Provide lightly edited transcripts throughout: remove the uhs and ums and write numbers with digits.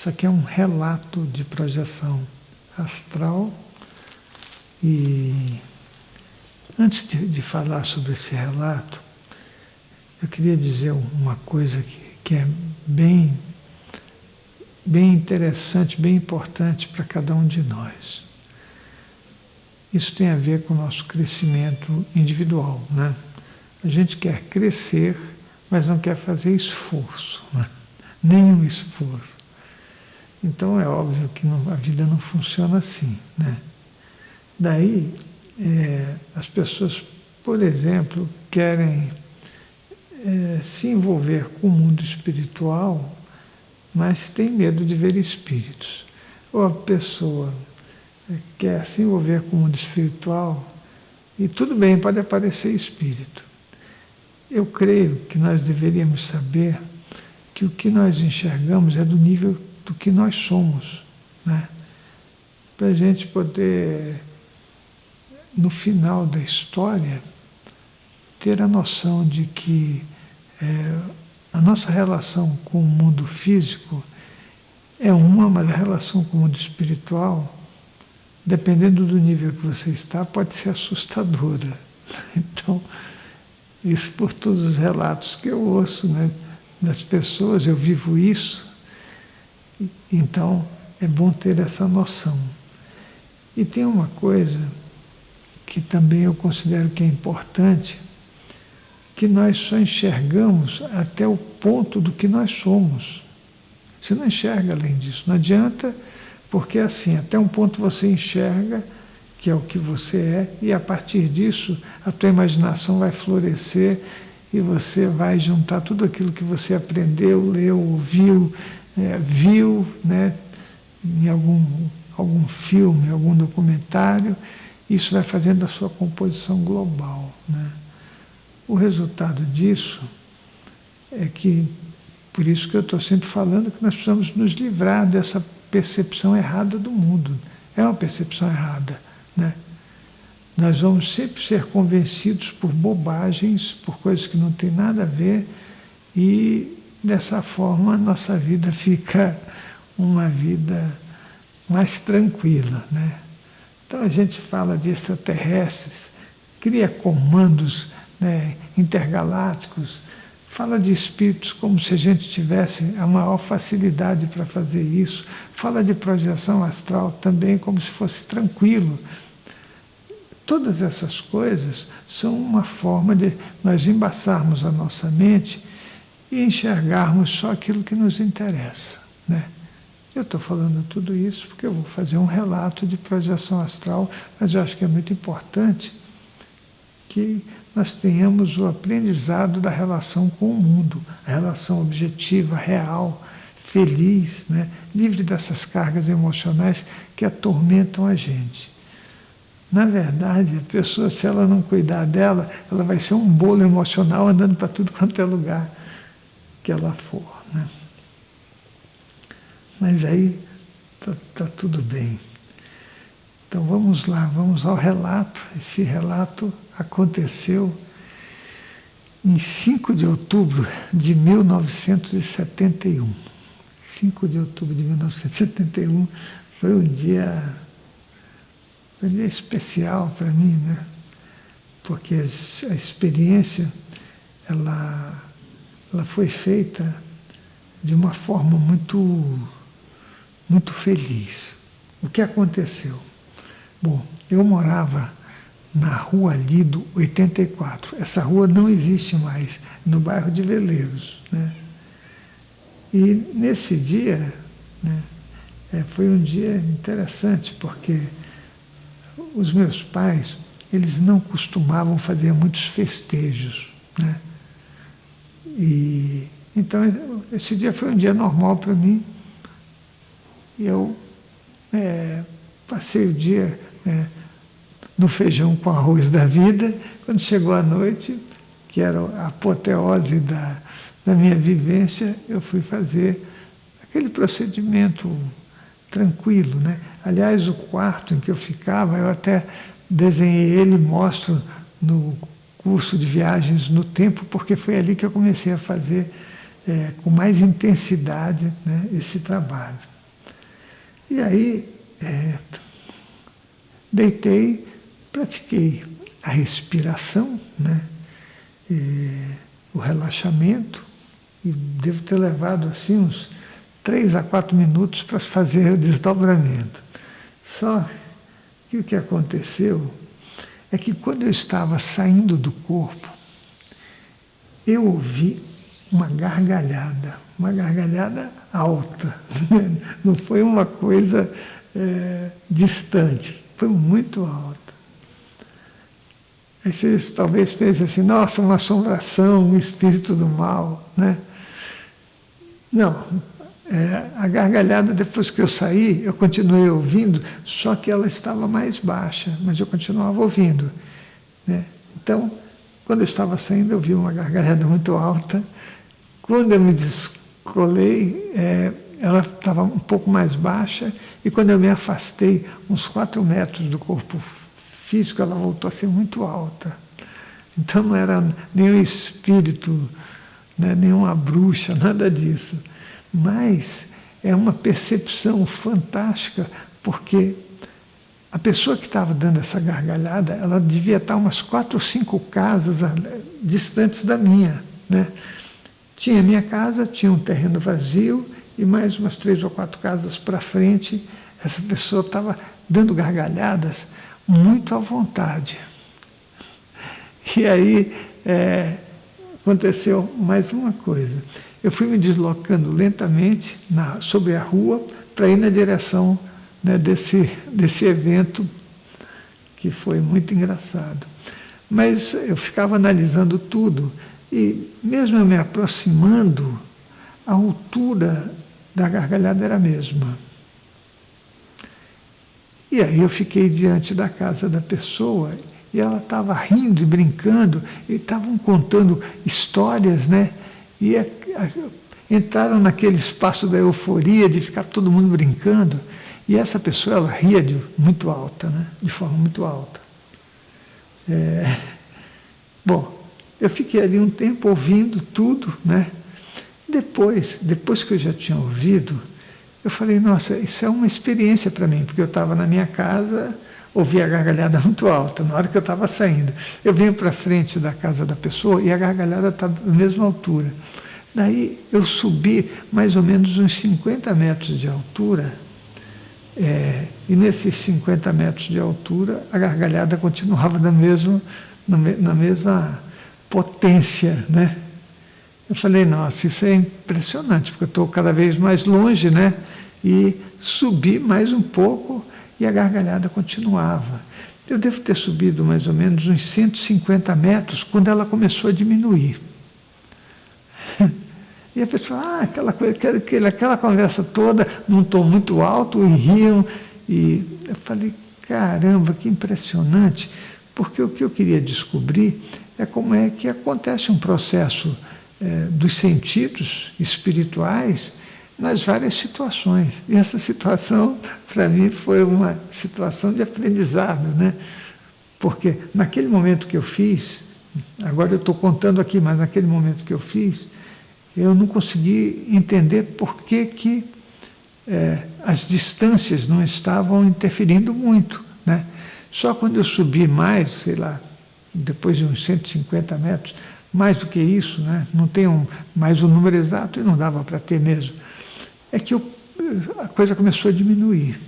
Isso aqui é um relato de projeção astral. E antes de falar sobre esse relato, eu queria dizer uma coisa que é bem interessante, bem importante para cada um de nós. Isso tem a ver com o nosso crescimento individual, né? A gente quer crescer, mas não quer fazer esforço, né? Nenhum esforço. Então é óbvio que a vida não funciona assim, né? Daí, as pessoas, por exemplo, querem se envolver com o mundo espiritual, mas tem medo de ver espíritos. Ou a pessoa quer se envolver com o mundo espiritual, e tudo bem, pode aparecer espírito. Eu creio que nós deveríamos saber que o que nós enxergamos é do nível do que nós somos, né? Para a gente poder, no final da história, ter a noção de que a nossa relação com o mundo físico é uma, mas a relação com o mundo espiritual, dependendo do nível que você está, pode ser assustadora. Então, isso por todos os relatos que eu ouço, né, das pessoas, eu vivo isso, então é bom ter essa noção. E tem uma coisa que também eu considero que é importante, que nós só enxergamos até o ponto do que nós somos. Você não enxerga além disso, não adianta, porque assim, até um ponto você enxerga, que é o que você é, e a partir disso a tua imaginação vai florescer e você vai juntar tudo aquilo que você aprendeu, leu, ouviu, viu, né, em algum filme, algum documentário, isso vai fazendo a sua composição global, né? O resultado disso é que, por isso que eu estou sempre falando que nós precisamos nos livrar dessa percepção errada do mundo. É uma percepção errada, né? Nós vamos sempre ser convencidos por bobagens, por coisas que não têm nada a ver, e dessa forma a nossa vida fica uma vida mais tranquila, né? Então a gente fala de extraterrestres, cria comandos, né, intergalácticos, fala de espíritos como se a gente tivesse a maior facilidade para fazer isso, fala de projeção astral também como se fosse tranquilo. Todas essas coisas são uma forma de nós embaçarmos a nossa mente e enxergarmos só aquilo que nos interessa, né? Eu estou falando tudo isso porque eu vou fazer um relato de projeção astral, mas eu acho que é muito importante que nós tenhamos o aprendizado da relação com o mundo, a relação objetiva, real, feliz, né? Livre dessas cargas emocionais que atormentam a gente. Na verdade, a pessoa, se ela não cuidar dela, ela vai ser um bolo emocional andando para tudo quanto é lugar que ela for, né? Mas aí tá tudo bem. Então vamos lá, vamos ao relato. Esse relato aconteceu em 5 de outubro de 1971. 5 de outubro de 1971 foi um dia especial para mim, né? Porque a experiência ela foi feita de uma forma muito feliz. O que aconteceu? Bom, eu morava na rua Lido 84. Essa rua não existe mais, no bairro de Veleiros, né? E nesse dia, né, foi um dia interessante, porque os meus pais, eles não costumavam fazer muitos festejos, né? E então esse dia foi um dia normal para mim. E eu passei o dia no feijão com arroz da vida. Quando chegou a noite, que era a apoteose da minha vivência, eu fui fazer aquele procedimento tranquilo, né? Aliás, o quarto em que eu ficava, eu até desenhei ele e mostro no curso de viagens no tempo, porque foi ali que eu comecei a fazer com mais intensidade, né, esse trabalho. E aí, deitei, pratiquei a respiração, né? O relaxamento, e devo ter levado assim uns 3 a 4 minutos para fazer o desdobramento. Só que o que aconteceu é que quando eu estava saindo do corpo, eu ouvi uma gargalhada alta. Não foi uma coisa distante, foi muito alta. Aí vocês talvez pensem assim, nossa, uma assombração, um espírito do mal, né? Não, a gargalhada, depois que eu saí, eu continuei ouvindo, só que ela estava mais baixa, mas eu continuava ouvindo, né? Então, quando eu estava saindo, eu vi uma gargalhada muito alta. Quando eu me descolei, ela estava um pouco mais baixa, e quando eu me afastei uns 4 metros do corpo físico, ela voltou a ser muito alta. Então não era nenhum espírito, né, nenhuma bruxa, nada disso. Mas é uma percepção fantástica, porque a pessoa que estava dando essa gargalhada, ela devia estar umas 4 ou 5 casas distantes da minha, né? Tinha minha casa, tinha um terreno vazio, e mais umas 3 ou 4 casas para frente, essa pessoa estava dando gargalhadas muito à vontade. E aí aconteceu mais uma coisa. Eu fui me deslocando lentamente sobre a rua para ir na direção, né, desse evento, que foi muito engraçado. Mas eu ficava analisando tudo, e mesmo eu me aproximando, a altura da gargalhada era a mesma. E aí eu fiquei diante da casa da pessoa, e ela estava rindo e brincando, e estavam contando histórias, né? E entraram naquele espaço da euforia de ficar todo mundo brincando, e essa pessoa, ela ria muito alta, né? De forma muito alta. Bom, eu fiquei ali um tempo ouvindo tudo, né? Depois que eu já tinha ouvido, eu falei, nossa, isso é uma experiência para mim, porque eu estava na minha casa, ouvi a gargalhada muito alta, na hora que eu estava saindo. Eu venho para frente da casa da pessoa e a gargalhada está na mesma altura. Daí eu subi mais ou menos uns 50 metros de altura, e nesses 50 metros de altura, a gargalhada continuava na mesma potência, né? Eu falei, nossa, isso é impressionante, porque eu estou cada vez mais longe, né? E subi mais um pouco e a gargalhada continuava. Eu devo ter subido mais ou menos uns 150 metros quando ela começou a diminuir. E a pessoa, aquela conversa toda, num tom muito alto, e riam. E eu falei, caramba, que impressionante, porque o que eu queria descobrir é como é que acontece um processo dos sentidos espirituais nas várias situações. E essa situação, para mim, foi uma situação de aprendizado, né? Porque naquele momento que eu fiz, agora eu estou contando aqui, mas naquele momento que eu fiz, eu não consegui entender por que as distâncias não estavam interferindo muito, né? Só quando eu subi mais, sei lá, depois de uns 150 metros, mais do que isso, né? Não tenho mais o número exato e não dava para ter mesmo, é que a coisa começou a diminuir.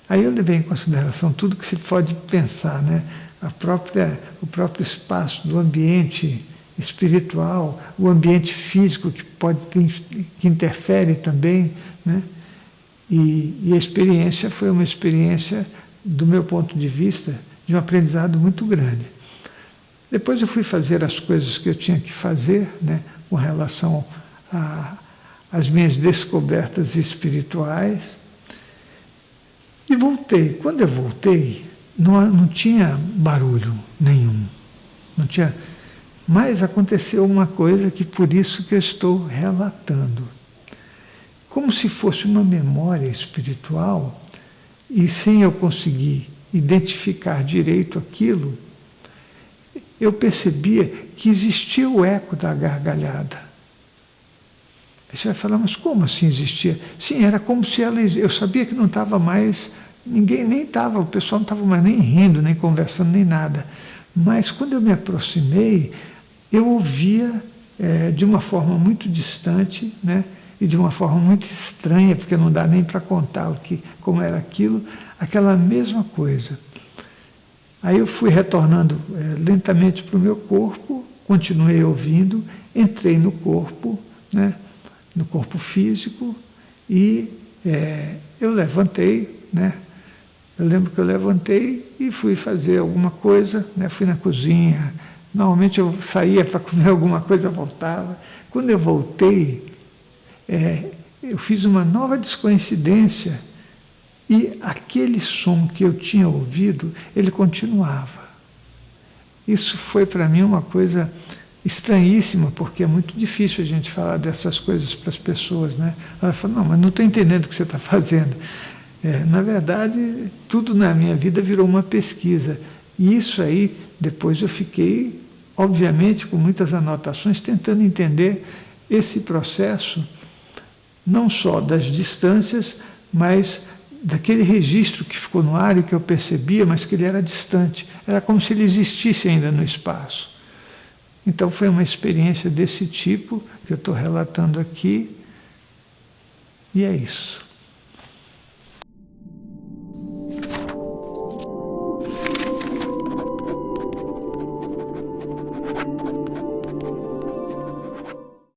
Aí eu levei em consideração tudo que se pode pensar, né? O próprio espaço do ambiente espiritual, o ambiente físico que interfere também, né? E a experiência foi uma experiência, do meu ponto de vista, de um aprendizado muito grande. Depois eu fui fazer as coisas que eu tinha que fazer, né, com relação às minhas descobertas espirituais, e voltei. Quando eu voltei, não tinha barulho nenhum, não tinha. Mas aconteceu uma coisa que por isso que eu estou relatando. Como se fosse uma memória espiritual, e sem eu conseguir identificar direito aquilo, eu percebia que existia o eco da gargalhada. Aí você vai falar, mas como assim existia? Sim, era como se ela... Eu sabia que não estava mais... Ninguém nem estava, o pessoal não estava mais nem rindo, nem conversando, nem nada. Mas quando eu me aproximei, eu ouvia de uma forma muito distante, né? E de uma forma muito estranha, porque não dá nem para contar como era aquilo, aquela mesma coisa. Aí eu fui retornando lentamente para o meu corpo, continuei ouvindo, entrei no corpo, né? No corpo físico, e eu levantei, né? Eu lembro que eu levantei e fui fazer alguma coisa, né? Fui na cozinha. Normalmente eu saía para comer alguma coisa, voltava. Quando eu voltei, eu fiz uma nova descoincidência e aquele som que eu tinha ouvido, ele continuava. Isso foi para mim uma coisa estranhíssima, porque é muito difícil a gente falar dessas coisas para as pessoas, né? Ela fala, não, mas não estou entendendo o que você está fazendo. Na verdade, tudo na minha vida virou uma pesquisa. E isso aí, depois eu fiquei, obviamente, com muitas anotações, tentando entender esse processo, não só das distâncias, mas daquele registro que ficou no ar e que eu percebia, mas que ele era distante. Era como se ele existisse ainda no espaço. Então foi uma experiência desse tipo que eu estou relatando aqui, e é isso.